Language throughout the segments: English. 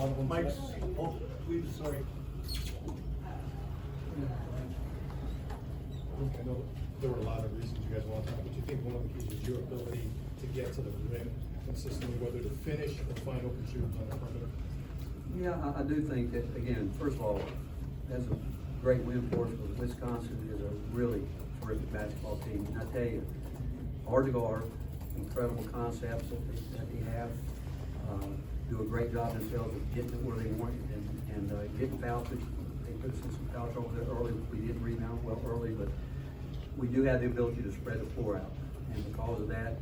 one of them. Mike's, oh, please, sorry. I know there were a lot of reasons you guys want to talk, but you think one of the keys is your ability to get to the rim consistently, whether to finish or find open shooters on the perimeter? Yeah, I do think that, again, first of all, that's a great win for us, because Wisconsin is a really terrific basketball team. And I tell you, hard to guard, incredible concepts that they have, do a great job themselves of getting it where they want it and getting foul. They put us in some foul trouble there early. We didn't rebound well early, but we do have the ability to spread the floor out. And because of that,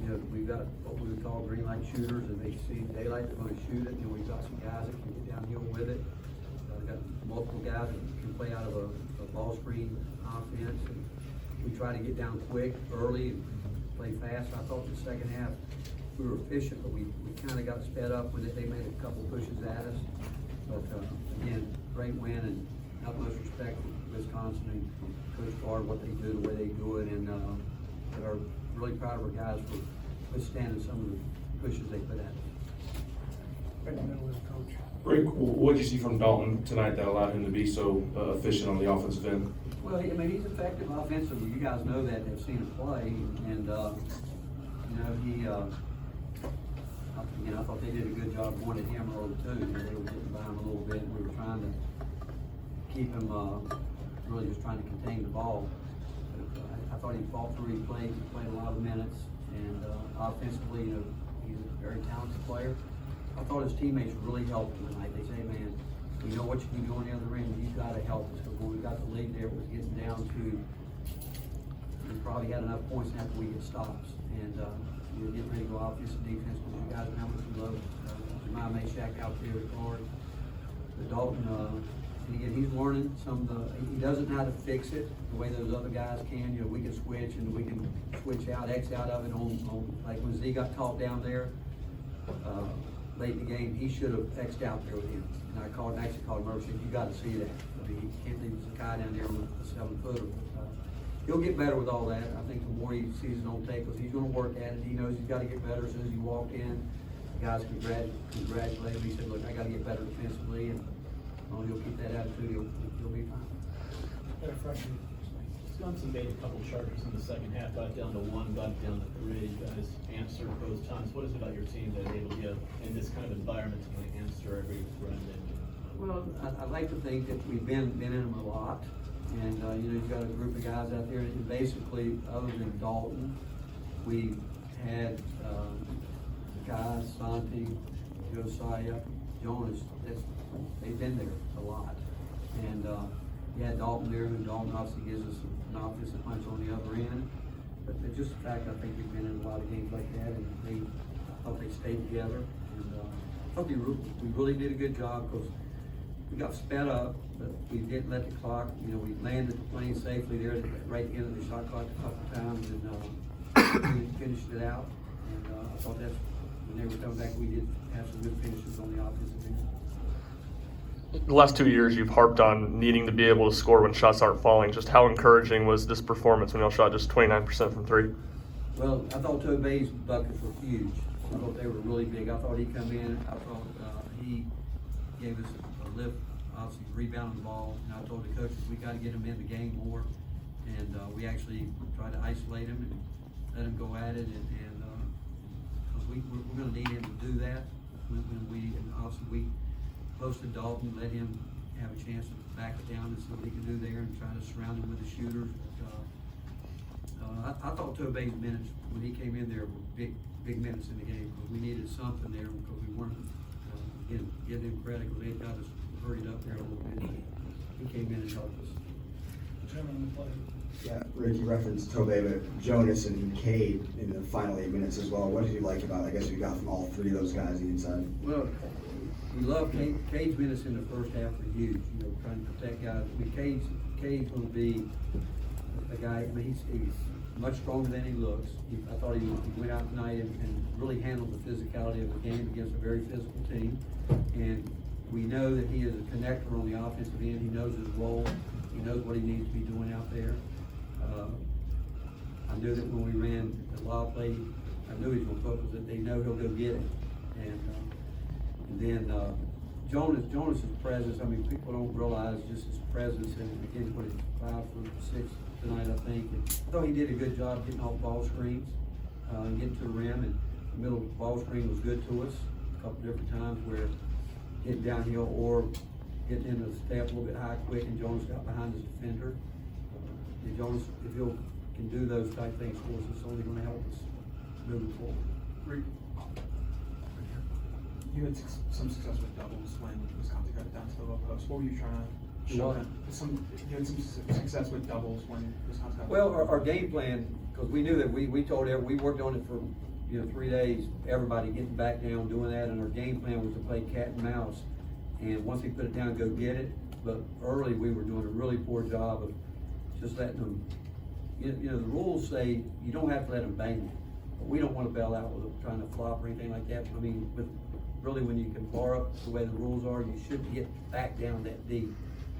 you know, we've got what we would call green light shooters, and they see daylight, they're going to shoot it. And we've got some guys that can get downhill with it. We've got multiple guys that can play out of a ball screen offense. And we try to get down quick, early, and play fast. I thought the second half we were efficient, but we kind of got sped up when they made a couple pushes at us. But again, great win, and utmost respect to Wisconsin and Coach Bard, what they do, the way they do it, and we are really proud of our guys for withstanding some of the pushes they put at us. Right in the middle of the coach. Rick, what did you see from Dalton tonight that allowed him to be so efficient on the offensive end? Well, I mean, he's effective offensively. You guys know that, they've seen him play, and you know, he. I thought they did a good job going at him early too. You know, they were getting by him a little bit. We were trying to keep him, really just trying to contain the ball. But, I thought he fought through. He played a lot of minutes, and offensively, you know, he's a very talented player. I thought his teammates really helped him tonight. They say, "Man, we know what you can do on the other end. You got to help us." Because when we got the lead there, it was getting down to we probably had enough points after we get stops, and we were getting ready to go offense and defense. Because you guys know how much we love Jemima Mayshak out there at guard. But Dalton, and again, he's learning some of the. He doesn't know how to fix it the way those other guys can. You know, we can switch and we can switch out, X out of it on like when Z got caught down there. Late in the game, he should have X'd out there with him. And I actually called him over and said, "You got to see that. I mean, he can't leave a guy down there with a 7-footer." He'll get better with all that. I think the more he sees it on tape, because he's going to work at it. He knows he's got to get better as soon as he walked in. The guys congratulated him. He said, "Look, I got to get better defensively," and as long as he'll keep that attitude, he'll be fine. Wisconsin made a couple charges in the second half, got down to 1, got down to 3. You guys answered both times. What is it about your team that is able to, in this kind of environment, to kind of answer every run? Well, I like to think that we've been in them a lot, and you know, you've got a group of guys out there, and basically, other than Dalton, we had guys, Santi, Josiah, Jonas. They've been there a lot, and you had Dalton there, who Dalton obviously gives us an offensive punch on the other end. But just the fact, I think we've been in a lot of games like that, and I thought they stayed together, and I thought we really did a good job, because we got sped up, but we didn't let the clock. You know, we landed the plane safely there right at the end of the shot clock a couple times, and we finished it out. And I thought that's when they were coming back, we did have some good finishes on the offensive end. The last 2 years, you've harped on needing to be able to score when shots aren't falling. Just how encouraging was this performance when y'all shot just 29% from 3? Well, I thought Tobey's buckets were huge. I thought they were really big. I thought he'd come in. I thought he gave us a lift, obviously rebounding the ball. And I told the coaches we got to get him in the game more. And we actually tried to isolate him and let him go at it. And because we're going to need him to do that. And obviously we posted Dalton, let him have a chance to back it down and see what he can do there, and try to surround him with the shooters. But, I thought Tobey's minutes when he came in there were big minutes in the game, because we needed something there, because we weren't give him credit, because they got us hurried up there a little bit. He came in and helped us. Yeah, Rick, you referenced Tobey, but Jonas and Cade in the final 8 minutes as well. What did you like about, I guess, you got from all 3 of those guys inside? Well, we love Cade's minutes in the first half were huge. You know, trying to protect guys. I mean, Cade's going to be a guy. I mean, he's much stronger than he looks. I thought he went out tonight and really handled the physicality of the game against a very physical team. And we know that he is a connector on the offensive end. He knows his role. He knows what he needs to be doing out there. I knew that when we ran the wild play, I knew he was going to focus it. They know he'll go get it. And And then, Jonas's presence, I mean, people don't realize just his presence, and again, what it's 5 for 6 tonight, I think. And I thought he did a good job getting off ball screens, and getting to the rim, and the middle ball screen was good to us a couple different times where getting downhill or getting in the step a little bit high quick, and Jonas got behind his defender. And Jonas, if he can do those type things for us, it's only gonna help us moving forward. You had some success with doubles when Wisconsin got down to the low post. What were you trying to Do show what? them? You had some success with doubles when Wisconsin got. Well, our game plan, because we knew that we told we worked on it for 3 days, everybody getting back down, doing that, and our game plan was to play cat and mouse. And once they put it down, go get it. But early, we were doing a really poor job of just letting them, the rules say you don't have to let them bang you. But we don't want to bail out with them trying to flop or anything like that. I mean, really when you can bar up the way the rules are, you shouldn't get back down that deep.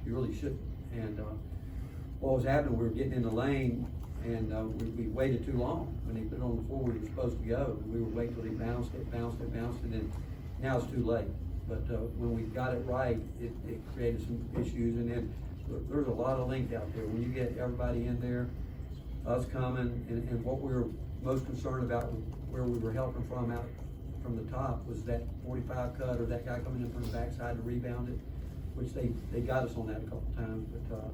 You really shouldn't. And what was happening, we were getting in the lane, and we waited too long. When they put it on the floor, we were supposed to go. We were waiting till they bounced it, and then now it's too late. But when we got it right, it created some issues. And then there's a lot of length out there. When you get everybody in there, us coming, and what we were most concerned about, where we were helping from out from the top, was that 45 cut or that guy coming in from the backside to rebound it, which they got us on that a couple times. But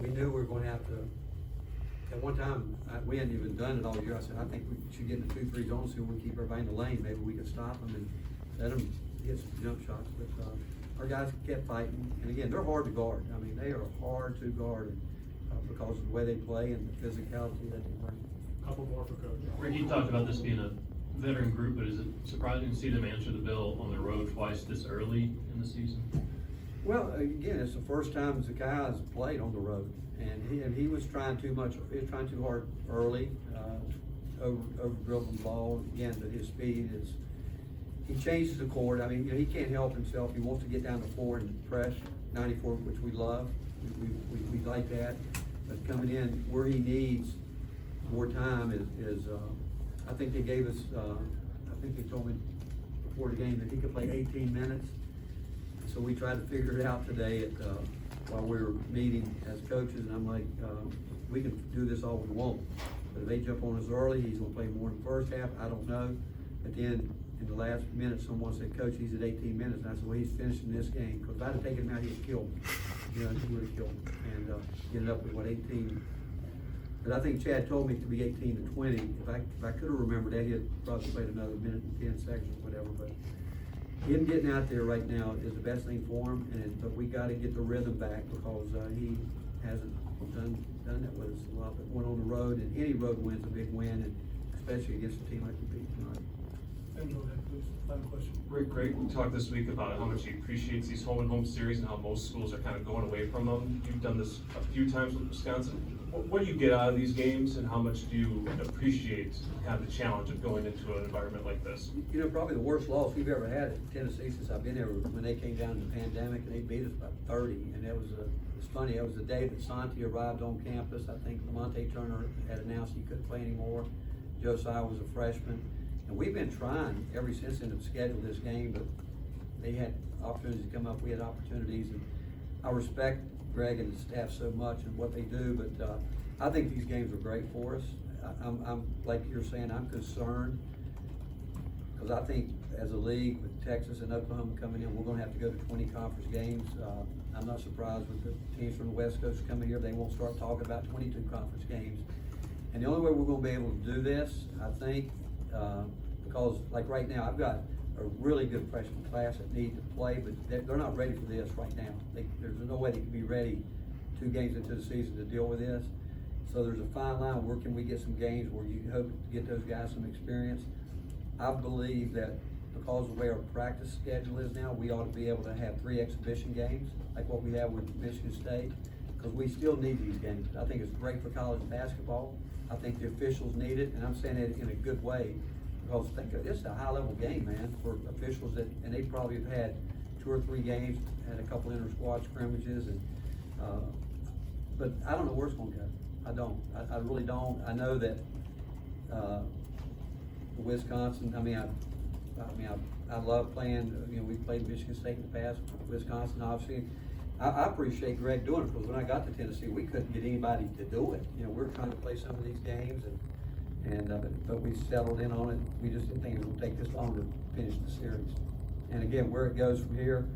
we knew we were going to have to. At one time, we hadn't even done it all year. I said, I think we should get in the 2-3 zone so we can keep everybody in the lane. Maybe we could stop them and let them get some jump shots. But our guys kept fighting. And again, they're hard to guard. I mean, they are hard to guard because of the way they play and the physicality that they bring. Couple more for Coach. Rick, you talked about this being a veteran group, but is it surprising to see them answer the bell on the road twice this early in the season? Well, again, it's the first time Zakai has played on the road, and he was trying too much. He was trying too hard early, over dribbling the ball. Again, but his speed is. He changes the court. I mean, he can't help himself. He wants to get down the floor and press 94, which we love. We like that. But coming in where he needs more time is I think they gave us. I think they told me before the game that he could play 18 minutes. So we tried to figure it out today while we were meeting as coaches, and I'm like, we can do this all we want, but if they jump on us early, he's going to play more in the first half. I don't know. But then in the last minute, someone said, Coach, he's at 18 minutes. And I said, well, he's finishing this game, because if I'd have taken him out, he'd have killed me. He would have killed me. And ended up with 18. But I think Chad told me to be 18 to 20. If I could have remembered that, he'd probably played another minute and 10 seconds or whatever. But him getting out there right now is the best thing for him, but we got to get the rhythm back, because he hasn't done that with us a lot. But went on the road, and any road win's a big win, and especially against a team like we beat tonight. And go ahead, please. Final question. Rick, Greg, we talked this week about how much he appreciates these home and home series and how most schools are kind of going away from them. You've done this a few times with Wisconsin. What do you get out of these games, and how much do you appreciate kind of the challenge of going into an environment like this? Probably the worst loss we've ever had at Tennessee since I've been there, when they came down in the pandemic and they beat us by 30. And it's funny, it was the day that Santi arrived on campus. I think Lamonte Turner had announced he couldn't play anymore. Josiah was a freshman. And we've been trying ever since then to schedule this game, but they had opportunities to come up, we had opportunities, and I respect Greg and the staff so much and what they do, but I think these games are great for us. I'm like you're saying, I'm concerned, because I think as a league with Texas and Oklahoma coming in, we're going to have to go to 20 conference games. I'm not surprised with the teams from the West Coast coming here, they won't start talking about 22 conference games. And the only way we're going to be able to do this, I think, because like right now, I've got a really good freshman class that need to play, but they're not ready for this right now. There's no way they can be ready 2 games into the season to deal with this. So there's a fine line. Where can we get some games where you hope to get those guys some experience? I believe that because of the way our practice schedule is now, we ought to be able to have 3 exhibition games like what we have with Michigan State, because we still need these games. I think it's great for college basketball. I think the officials need it, and I'm saying it in a good way, because it's a high-level game, man, for officials and they probably have had 2 or 3 games, had a couple inter-squad scrimmages, and but I don't know where it's going to go. I don't. I really don't. I know that Wisconsin. I mean, I mean, I love playing, you know, we played Michigan State in the past, Wisconsin, obviously. I appreciate Greg doing it, because when I got to Tennessee, we couldn't get anybody to do it. You know, we're trying to play some of these games, but we settled in on it. We just didn't think it would take this long to finish the series. And again, where it goes from here,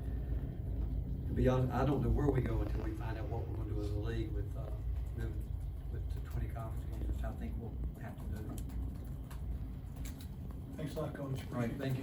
to be honest, I don't know where we go until we find out what we're gonna do as a league with the 20 conference games, which I think we'll have to do. Thanks a lot, Coach. All right, thank you.